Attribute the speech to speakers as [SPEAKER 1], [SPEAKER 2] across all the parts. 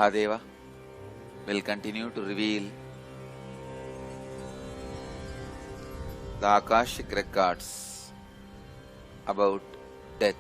[SPEAKER 1] Mahadeva will continue to reveal the Akashic records about death.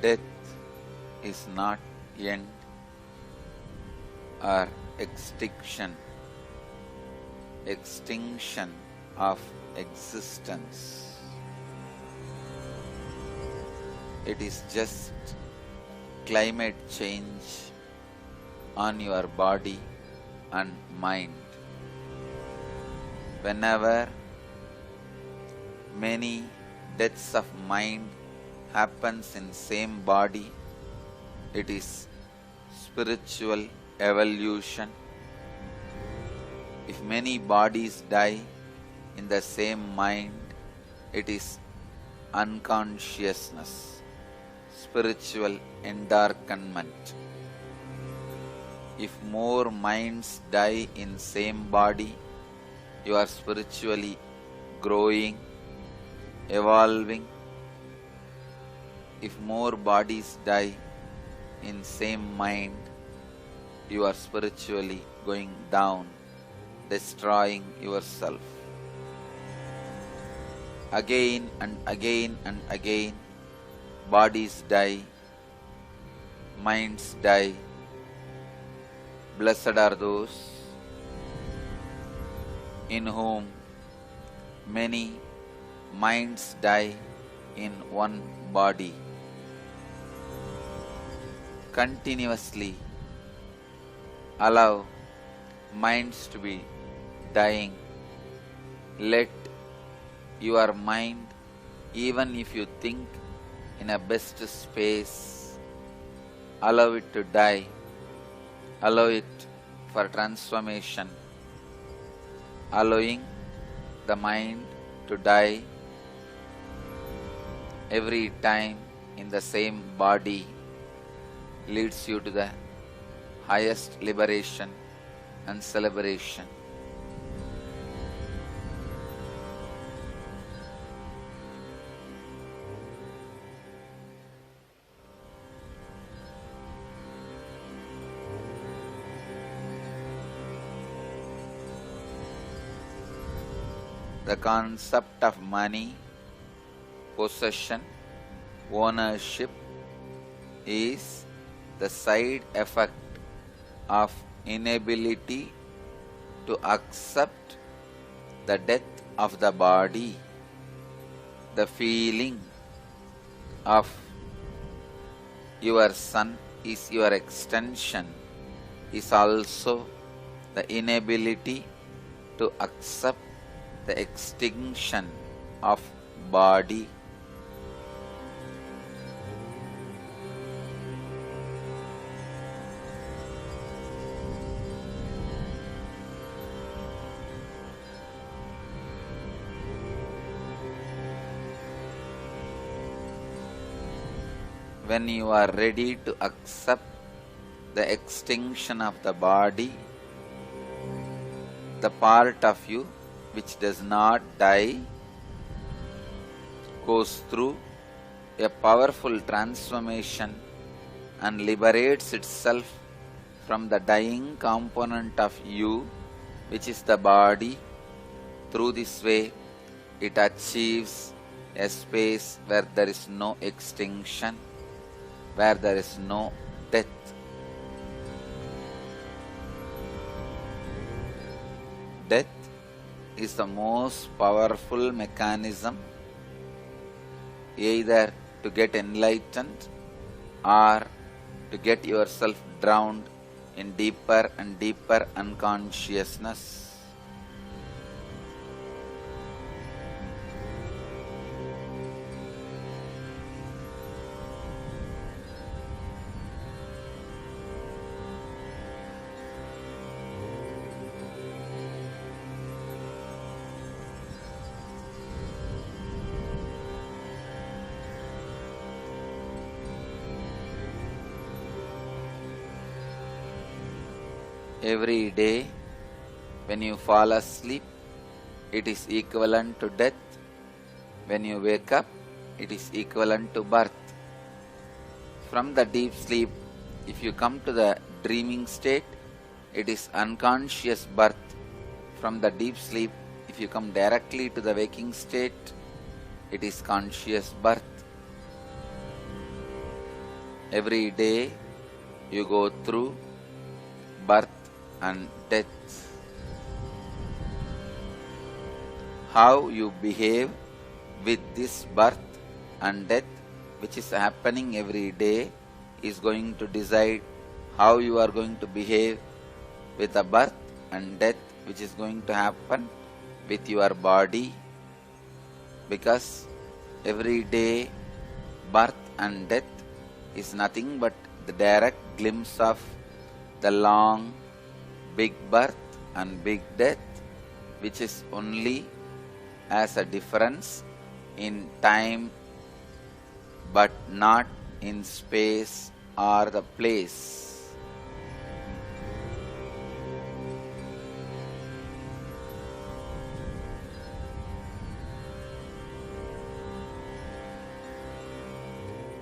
[SPEAKER 1] Death is not end or extinction of existence. It is just climate change on your body and mind. Whenever many deaths of mind happens in same body, it is spiritual evolution. If many bodies die in the same mind, it is unconsciousness, spiritual endarkenment. If more minds die in same body, you are spiritually growing, evolving. If more bodies die in same mind, you are spiritually going down, destroying yourself. Again and again and again, bodies die, minds die. Blessed are those in whom many minds die in one body. Continuously allow minds to be dying. Let your mind, even if you think in a best space, allow it to die. Allow it for transformation. Allowing the mind to die every time in the same body leads you to the highest liberation and celebration. The concept of money, possession, ownership is the side effect of inability to accept the death of the body. The feeling of your son is your extension is also the inability to accept the extinction of body. When you are ready to accept the extinction of the body, the part of you which does not die goes through a powerful transformation and liberates itself from the dying component of you, which is the body. Through this way, it achieves a space where there is no extinction, where there is no death. Death is the most powerful mechanism either to get enlightened or to get yourself drowned in deeper and deeper unconsciousness. Every day when you fall asleep, it is equivalent to death. When you wake up, it is equivalent to birth. From the deep sleep, if you come to the dreaming state, it is unconscious birth. From the deep sleep, if you come directly to the waking state, it is conscious birth. Every day you go through birth and death. How you behave with this birth and death which is happening every day is going to decide how you are going to behave with the birth and death which is going to happen with your body, because every day birth and death is nothing but the direct glimpse of the long big birth and big death, which is only as a difference in time but not in space or the place.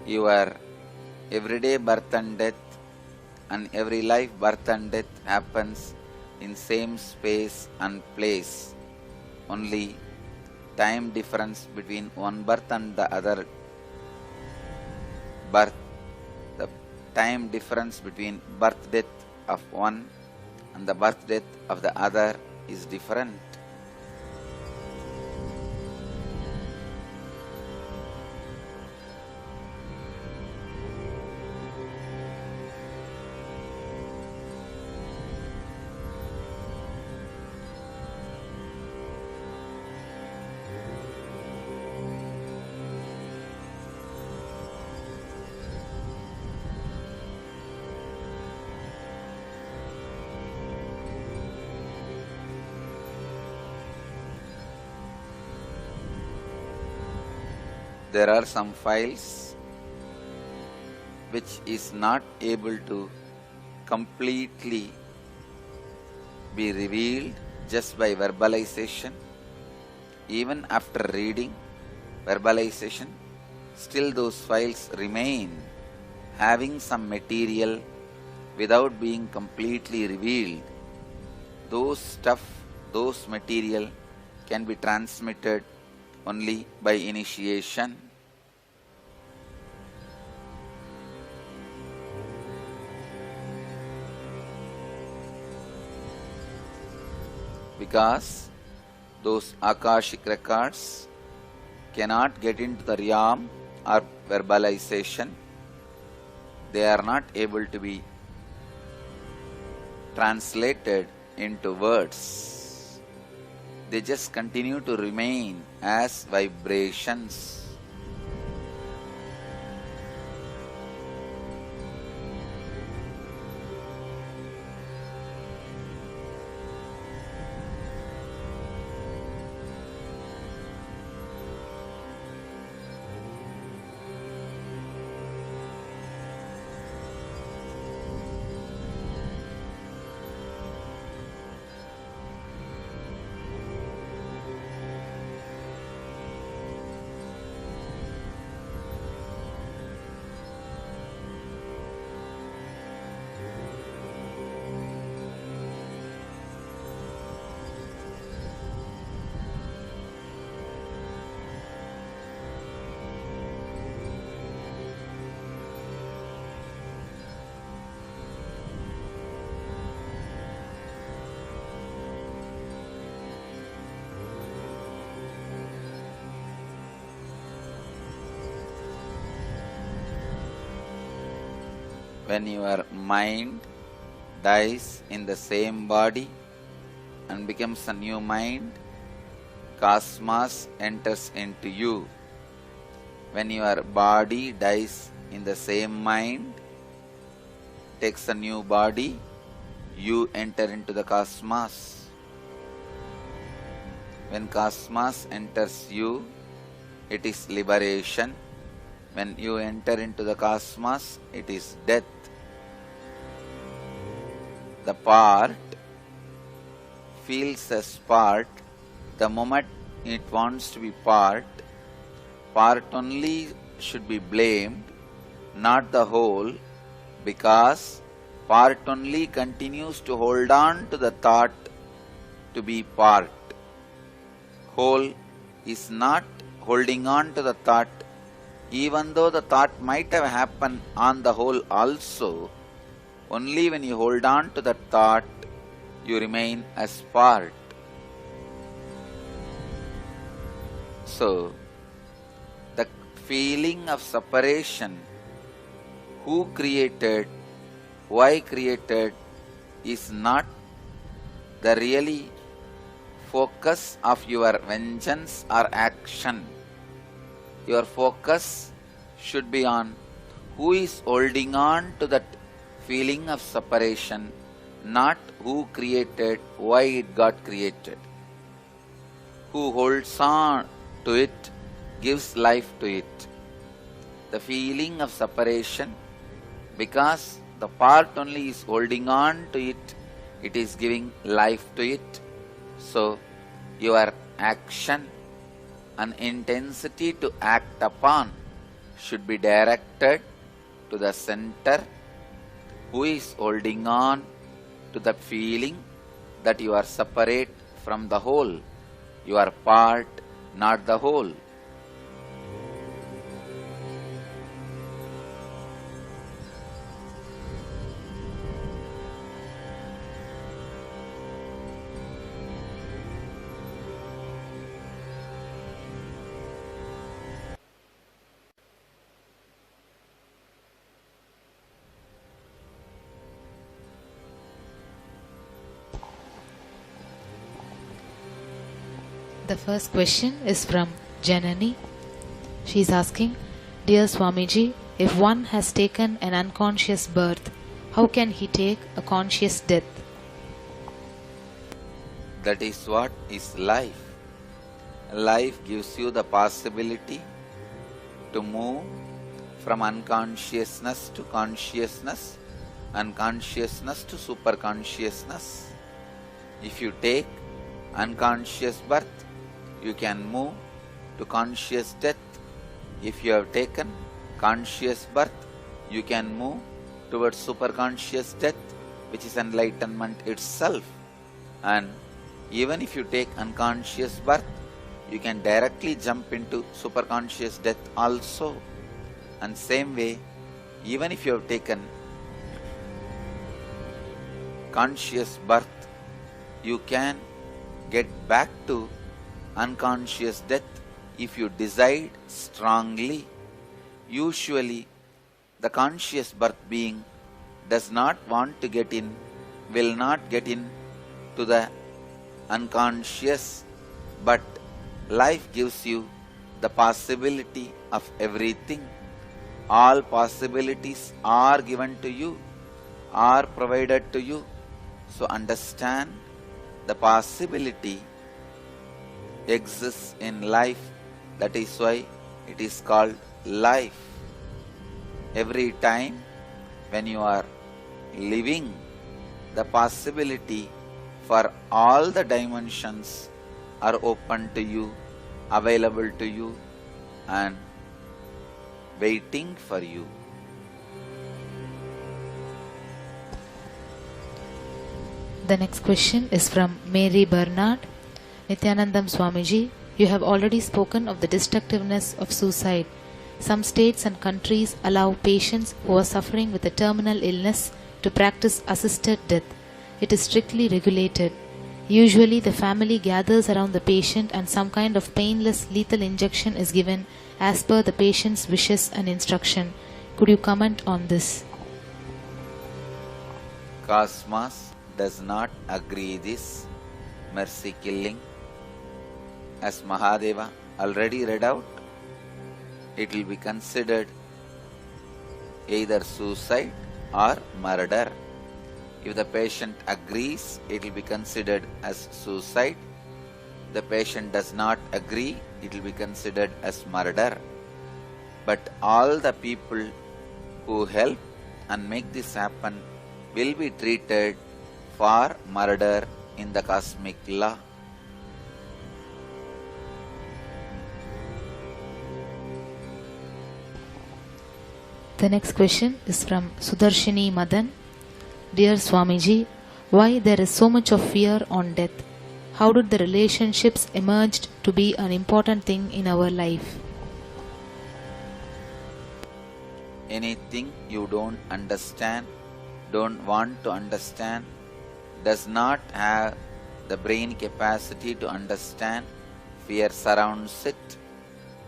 [SPEAKER 1] Your everyday birth and death and every life birth and death happens in same space and place. Only time difference between one birth and the other birth, the time difference between birth death of one and the birth death of the other is different. There are some files which is not able to completely be revealed just by verbalization. Even after reading verbalization, still those files remain having some material without being completely revealed. Those stuff, those material can be transmitted only by initiation. Because those Akashic records cannot get into the realm or verbalization, they are not able to be translated into words. They just continue to remain as vibrations. When your mind dies in the same body and becomes a new mind, cosmos enters into you. When your body dies in the same mind, takes a new body, you enter into the cosmos. When cosmos enters you, it is liberation. When you enter into the cosmos, it is death. The part feels as part the moment it wants to be part. Part only should be blamed, not the whole, because part only continues to hold on to the thought to be part. Whole is not holding on to the thought, even though the thought might have happened on the whole also. Only when you hold on to that thought, you remain as part. So, the feeling of separation, who created, why created, is not the really focus of your vengeance or action. Your focus should be on who is holding on to that feeling of separation, not who created, why it got created. Who holds on to it gives life to it. The feeling of separation, because the part only is holding on to it, it is giving life to it. So, your action and intensity to act upon should be directed to the center, who is holding on to the feeling that you are separate from the whole. You are part, not the whole.
[SPEAKER 2] The first question is from Janani. She is asking, Dear Swamiji, if one has taken an unconscious birth, how can he take a conscious death?
[SPEAKER 1] That is what is life. Life gives you the possibility to move from unconsciousness to consciousness unconsciousness to superconsciousness. If you take unconscious birth, you can move to conscious death. If you have taken conscious birth, you can move towards superconscious death, which is enlightenment itself. And even if you take unconscious birth, you can directly jump into superconscious death also. And same way, even if you have taken conscious birth, you can get back to unconscious death if you decide strongly. Usually, the conscious birth being does not want to get in, will not get in to the unconscious, but life gives you the possibility of everything. All possibilities are given to you, are provided to you. So understand the possibility exists in life. That is why it is called life. Every time when you are living, the possibility for all the dimensions are open to you, available to you, and waiting for you.
[SPEAKER 2] The next question is from Mary Bernard. Nityanandam Swamiji, you have already spoken of the destructiveness of suicide. Some states and countries allow patients who are suffering with a terminal illness to practice assisted death. It is strictly regulated. Usually the family gathers around the patient and some kind of painless lethal injection is given as per the patient's wishes and instruction. Could you comment on this?
[SPEAKER 1] Cosmos does not agree this mercy killing. As Mahadeva already read out, it will be considered either suicide or murder. If the patient agrees, it will be considered as suicide. The patient does not agree, it will be considered as murder. But all the people who help and make this happen will be treated for murder in the cosmic law.
[SPEAKER 2] The next question is from Sudarshini Madan. Dear Swamiji, why there is so much of fear on death? How did the relationships emerged to be an important thing in our life?
[SPEAKER 1] Anything you don't understand, don't want to understand, does not have the brain capacity to understand, fear surrounds it.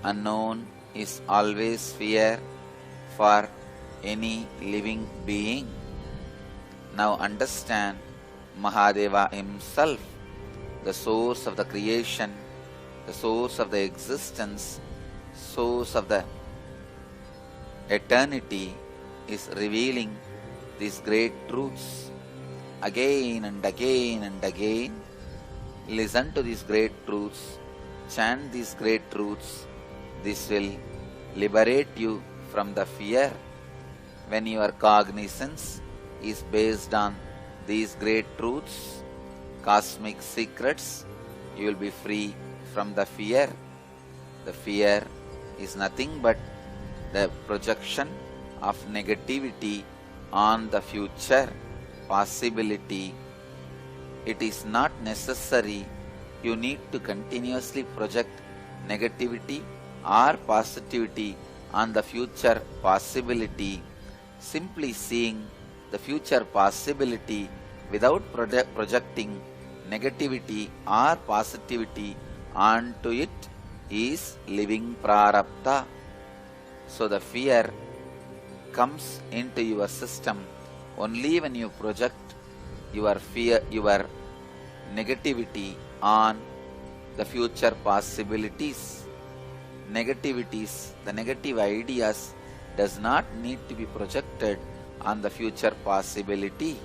[SPEAKER 1] Unknown is always fear for any living being. Now understand Mahadeva himself, the source of the creation, the source of the existence, source of the eternity, is revealing these great truths again and again and again. Listen to these great truths, chant these great truths. This will liberate you from the fear. When your cognizance is based on these great truths, cosmic secrets, you will be free from the fear. The fear is nothing but the projection of negativity on the future possibility. It is not necessary you need to continuously project negativity or positivity on the future possibility. Simply seeing the future possibility without projecting negativity or positivity onto it is living prarabdha. So the fear comes into your system only when you project your fear, your negativity on the future possibilities. Negativities, the negative ideas does not need to be projected on the future possibility.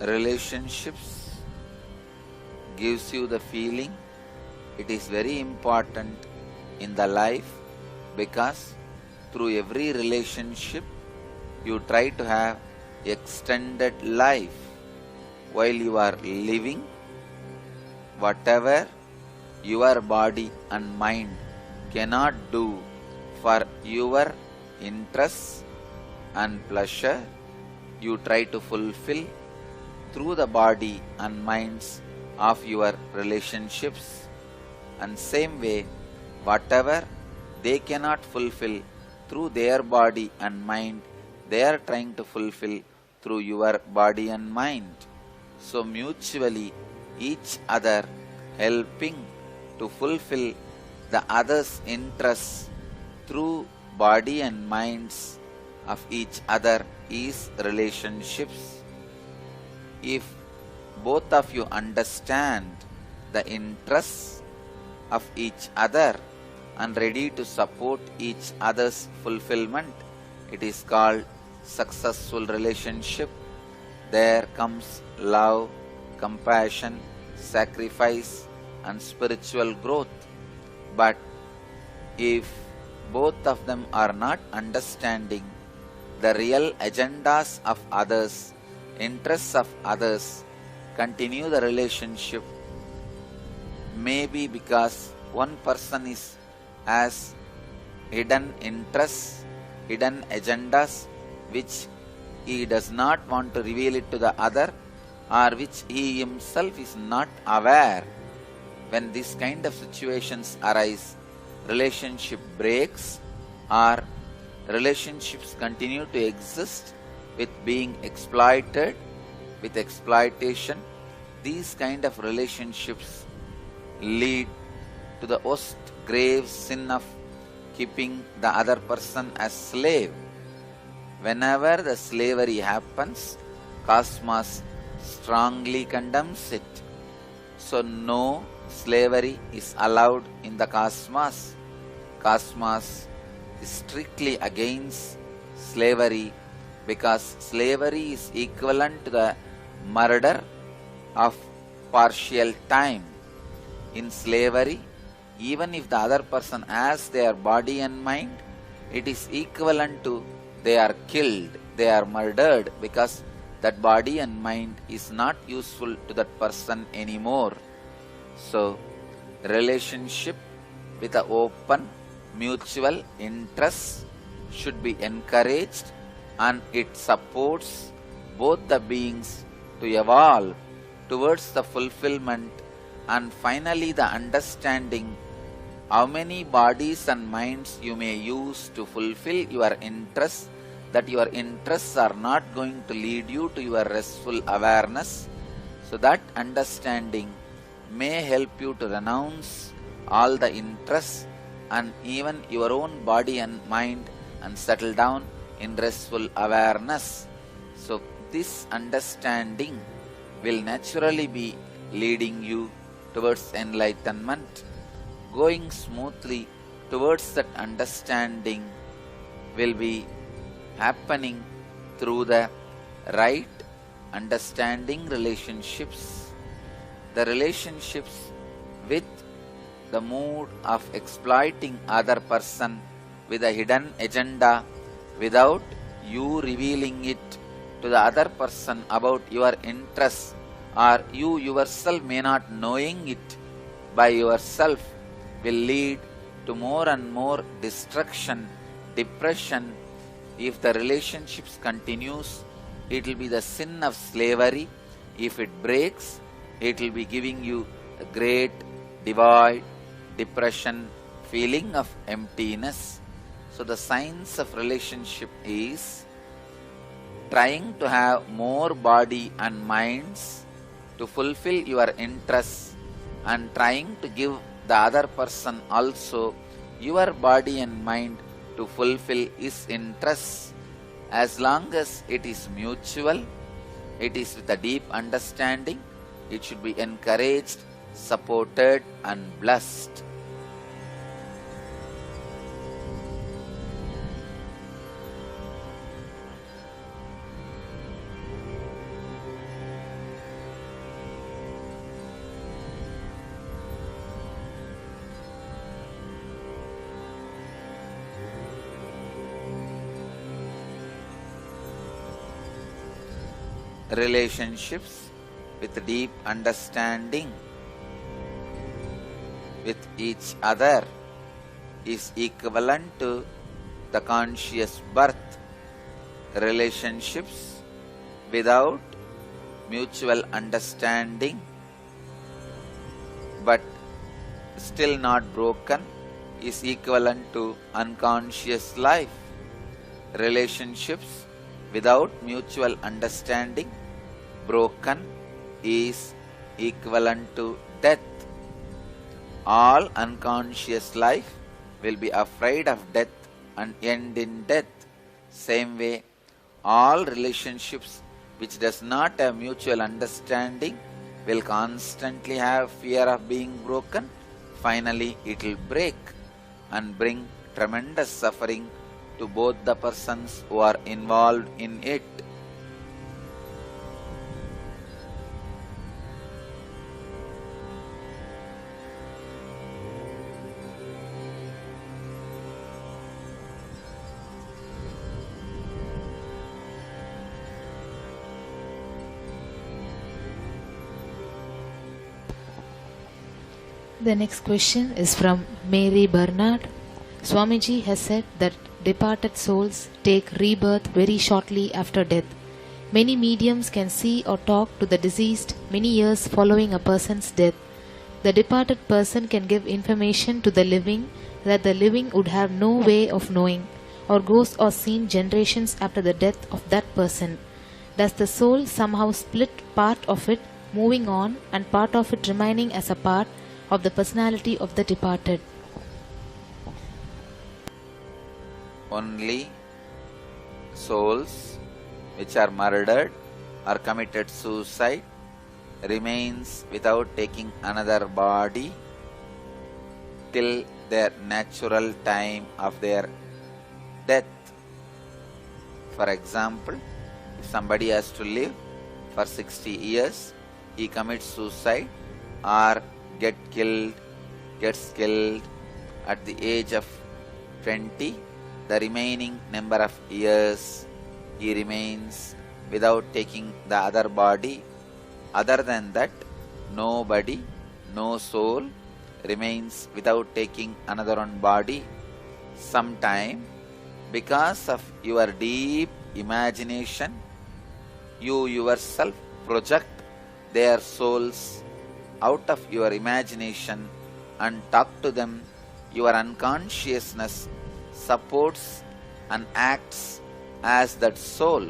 [SPEAKER 1] relationships gives you the feeling it is very important in the life, because through every relationship you try to have extended life while you are living. Whatever your body and mind cannot do for your interests and pleasure, you try to fulfill through the body and minds of your relationships. And same way, whatever they cannot fulfill through their body and mind, they are trying to fulfill through your body and mind. So mutually each other helping to fulfill the other's interests through body and minds of each other is relationships. If both of you understand the interests of each other and ready to support each other's fulfillment, it is called successful relationship. There comes love, compassion, sacrifice and spiritual growth. But if both of them are not understanding the real agendas of others, interests of others, continue the relationship, maybe because one person has hidden interests, hidden agendas which he does not want to reveal it to the other, or which he himself is not aware. When this kind of situations arise, relationship breaks or relationships continue to exist with being exploited, with exploitation. These kind of relationships lead to the worst grave sin of keeping the other person as slave. Whenever the slavery happens, Cosmos strongly condemns it. So no slavery is allowed in the Cosmos. Cosmos is strictly against slavery, because slavery is equivalent to the murder of partial time. In slavery, even if the other person has their body and mind, it is equivalent to they are killed, they are murdered, because that body and mind is not useful to that person anymore. So, relationship with an open, mutual interest should be encouraged, and it supports both the beings to evolve towards the fulfillment and finally the understanding how many bodies and minds you may use to fulfill your interests, that your interests are not going to lead you to your restful awareness. So that understanding may help you to renounce all the interests and even your own body and mind and settle down in restful awareness. So this understanding will naturally be leading you towards enlightenment. Going smoothly towards that understanding will be happening through the right understanding relationships. The relationships with the mood of exploiting other person with a hidden agenda without you revealing it to the other person about your interests, or you yourself may not knowing it by yourself, will lead to more and more destruction, depression. If the relationships continues, it will be the sin of slavery. If it breaks, it will be giving you a great devoid, depression, feeling of emptiness. So the science of relationship is trying to have more body and minds to fulfill your interests, and trying to give the other person also your body and mind to fulfill his interests. As long as it is mutual, it is with a deep understanding, it should be encouraged, supported and blessed. relationships with deep understanding with each other is equivalent to the conscious birth. Relationships without mutual understanding but still not broken is equivalent to unconscious life. Relationships without mutual understanding broken is equivalent to death. All unconscious life will be afraid of death and end in death. Same way, all relationships which does not have mutual understanding will constantly have fear of being broken. Finally, it will break and bring tremendous suffering to both the persons who are involved in it.
[SPEAKER 2] The next question is from Mary Bernard. Swamiji has said that departed souls take rebirth very shortly after death. Many mediums can see or talk to the deceased many years following a person's death. The departed person can give information to the living that the living would have no way of knowing, or ghosts are seen generations after the death of that person. Does the soul somehow split part of it moving on and part of it remaining as a part of the personality of the departed?
[SPEAKER 1] Only souls which are murdered or committed suicide remains without taking another body till their natural time of their death. For example, if somebody has to live for 60 years, he commits suicide or gets killed at the age of 20, the remaining number of years he remains without taking the other body. Other than that, nobody, no soul remains without taking another one body. Sometime, because of your deep imagination, you yourself project their souls out of your imagination and talk to them. Your unconsciousness supports and acts as that soul.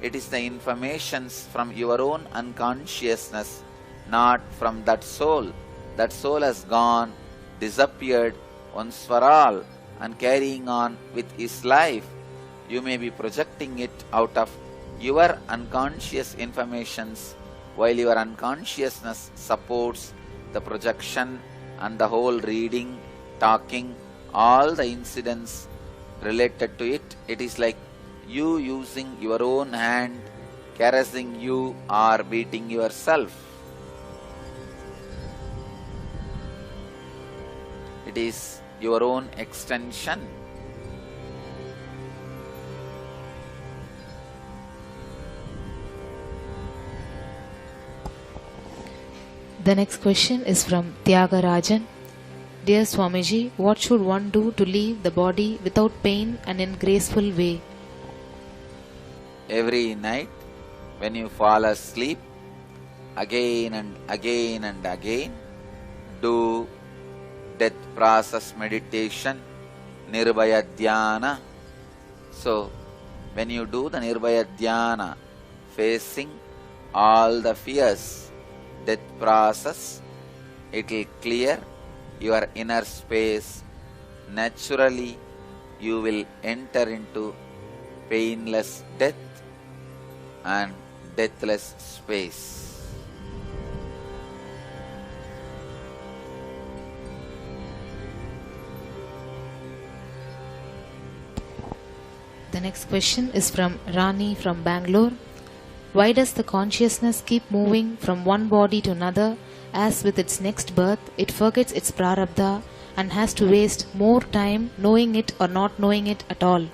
[SPEAKER 1] It is the informations from your own unconsciousness, not from that soul. That soul has gone, disappeared once for all and carrying on with his life. You may be projecting it out of your unconscious informations, while your unconsciousness supports the projection and the whole reading, talking, all the incidents related to it. It is like you using your own hand, caressing you or beating yourself. It is your own extension.
[SPEAKER 2] The next question is from Tyagarajan. Dear Swamiji, what should one do to leave the body without pain and in graceful way?
[SPEAKER 1] Every night when you fall asleep, again and again and again, do death process meditation, Nirbhaya Dhyana. So, when you do the Nirbhaya Dhyana, facing all the fears, death process, it will clear your inner space. Naturally, you will enter into painless death and deathless space.
[SPEAKER 2] The next question is from Rani from Bangalore. Why does the consciousness keep moving from one body to another, as with its next birth it forgets its prarabdha and has to waste more time knowing it or not knowing it at all?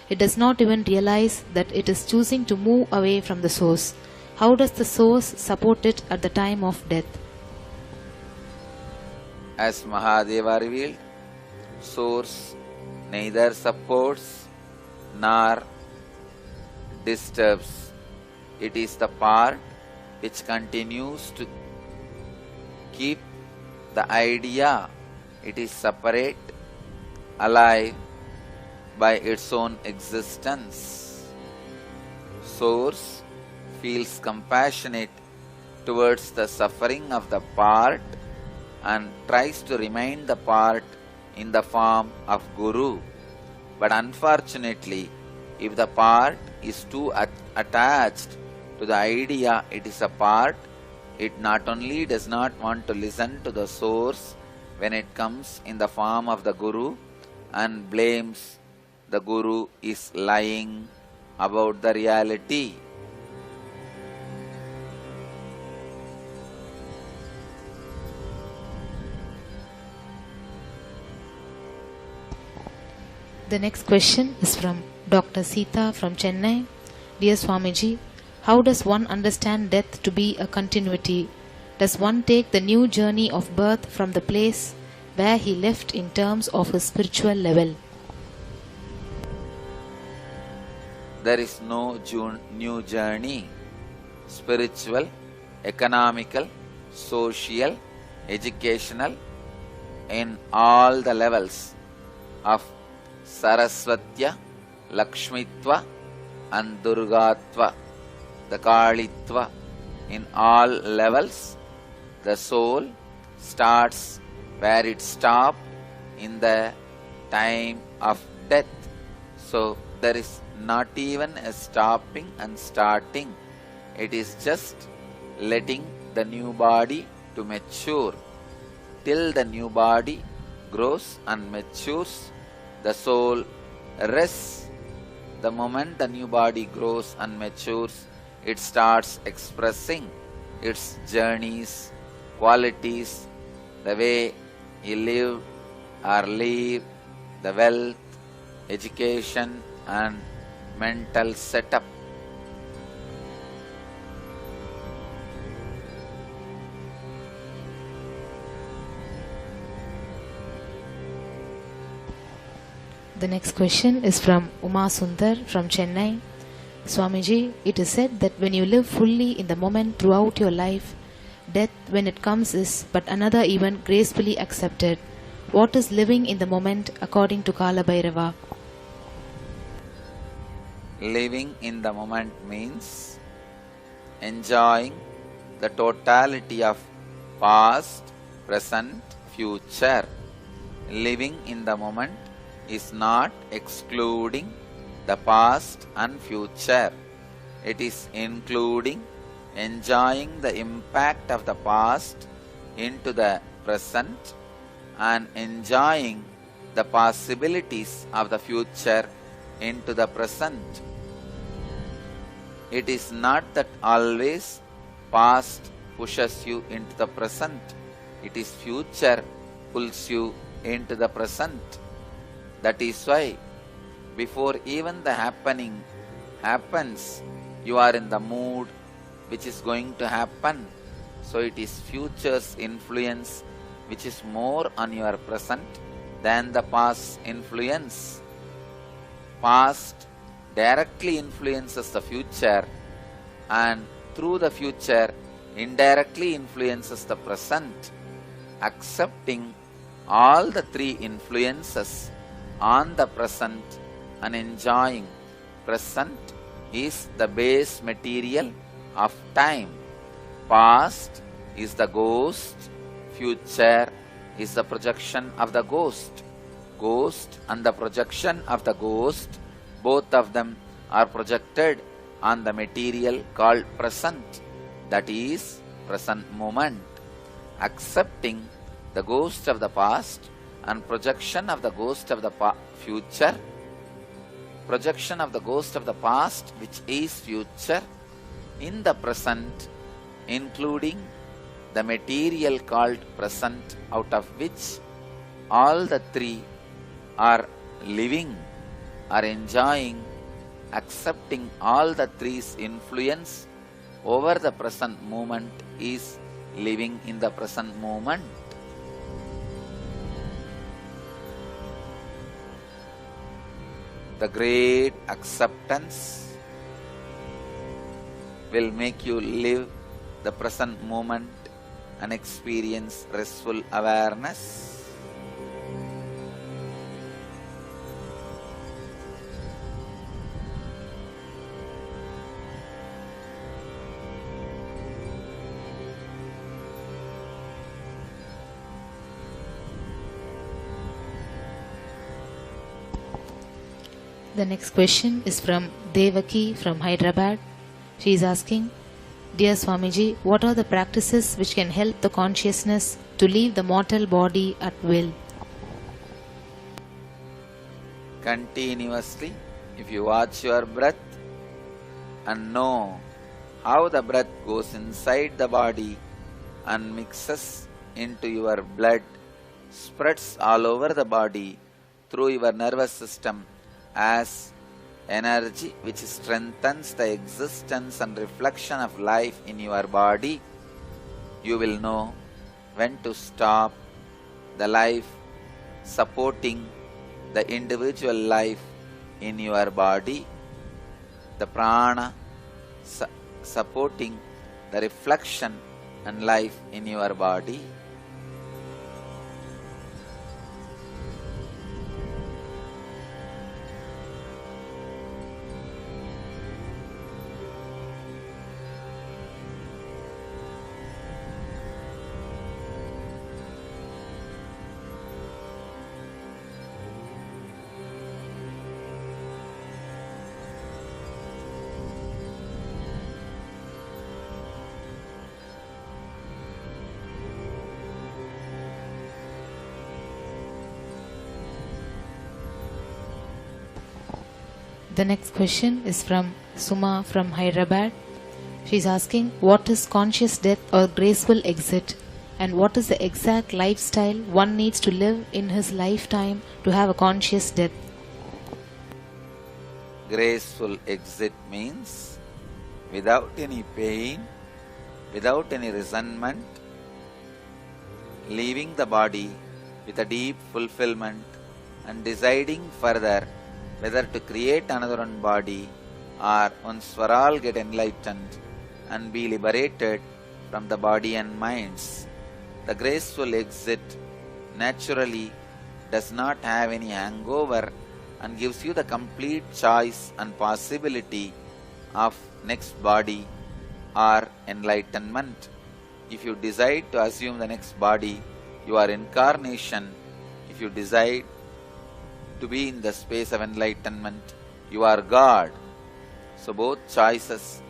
[SPEAKER 2] It does not even realize that it is choosing to move away from the source. How does the source support it at the time of death?
[SPEAKER 1] As Mahadeva revealed, source neither supports nor disturbs. It is the part which continues to keep the idea. It is separate, alive by its own existence. Source feels compassionate towards the suffering of the part and tries to remind the part in the form of Guru. But unfortunately, if the part is too attached to the idea it is a part, it not only does not want to listen to the source when it comes in the form of the Guru and blames the Guru is lying about the reality.
[SPEAKER 2] The next question is from Dr. Sita from Chennai. Dear Swamiji, how does one understand death to be a continuity? Does one take the new journey of birth from the place where he left in terms of his spiritual level?
[SPEAKER 1] There is no new journey. Spiritual, economical, social, educational, in all the levels of Saraswatya, Lakshmitva and Durgatva, the Kalitva, in all levels, the soul starts where it stopped in the time of death. So there is not even a stopping and starting. It is just letting the new body to mature. Till the new body grows and matures, the soul rests. The moment the new body grows and matures, it starts expressing its journeys, qualities, the way he lived or live, the wealth, education and mental setup.
[SPEAKER 2] The next question is from Uma Sundar from Chennai. Swamiji, it is said that when you live fully in the moment throughout your life, death when it comes is but another event gracefully accepted. What is living in the moment according to Kala Bhairava?
[SPEAKER 1] Living in the moment means enjoying the totality of past, present, future. Living in the moment is not excluding the past and future. It is including enjoying the impact of the past into the present and enjoying the possibilities of the future into the present. It is not that always past pushes you into the present. It is future pulls you into the present. That is why before even the happening happens, you are in the mood which is going to happen. So it is future's influence which is more on your present than the past influence. Past directly influences the future and through the future indirectly influences the present. Accepting all the three influences on the present and enjoying present is the base material of time. Past is the ghost, future is the projection of the ghost. Ghost and the projection of the ghost, both of them are projected on the material called present, that is present moment. Accepting the ghost of the past and projection of the ghost of the future, projection of the ghost of the past which is future in the present, including the material called present, out of which all the three are living, are enjoying, accepting all the three's influence over the present moment is living in the present moment. The great acceptance will make you live the present moment and experience restful awareness.
[SPEAKER 2] The next question is from Devaki from Hyderabad. She is asking, Dear Swamiji, what are the practices which can help the consciousness to leave the mortal body at will?
[SPEAKER 1] Continuously, if you watch your breath and know how the breath goes inside the body and mixes into your blood, spreads all over the body through your nervous system as energy which strengthens the existence and reflection of life in your body, you will know when to stop the life supporting the individual life in your body, the prana supporting the reflection and life in your body.
[SPEAKER 2] The next question is from Suma from Hyderabad. She is asking, what is conscious death or graceful exit, and what is the exact lifestyle one needs to live in his lifetime to have a conscious death?
[SPEAKER 1] Graceful exit means without any pain, without any resentment, leaving the body with a deep fulfillment and deciding further whether to create another one body or once for all get enlightened and be liberated from the body and minds. The graceful exit naturally does not have any hangover and gives you the complete choice and possibility of next body or enlightenment. If you decide to assume the next body, you are incarnation. If you decide to be in the space of enlightenment, you are God. So both choices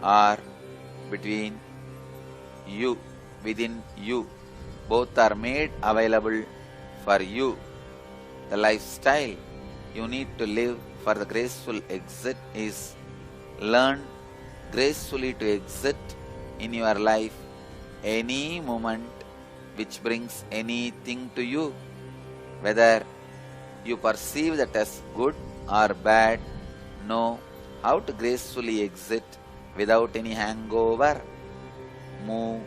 [SPEAKER 1] are between you, within you. Both are made available for you. The lifestyle you need to live for the graceful exit is learn gracefully to exit in your life any moment which brings anything to you, whether you perceive that as good or bad. Know how to gracefully exit without any hangover. Move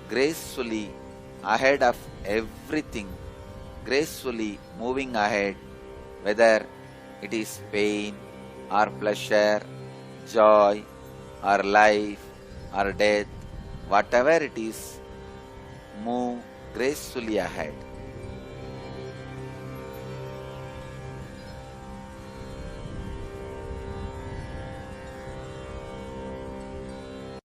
[SPEAKER 1] gracefully ahead of everything, gracefully moving ahead, whether it is pain or pleasure, joy or life or death, whatever it is, move gracefully ahead.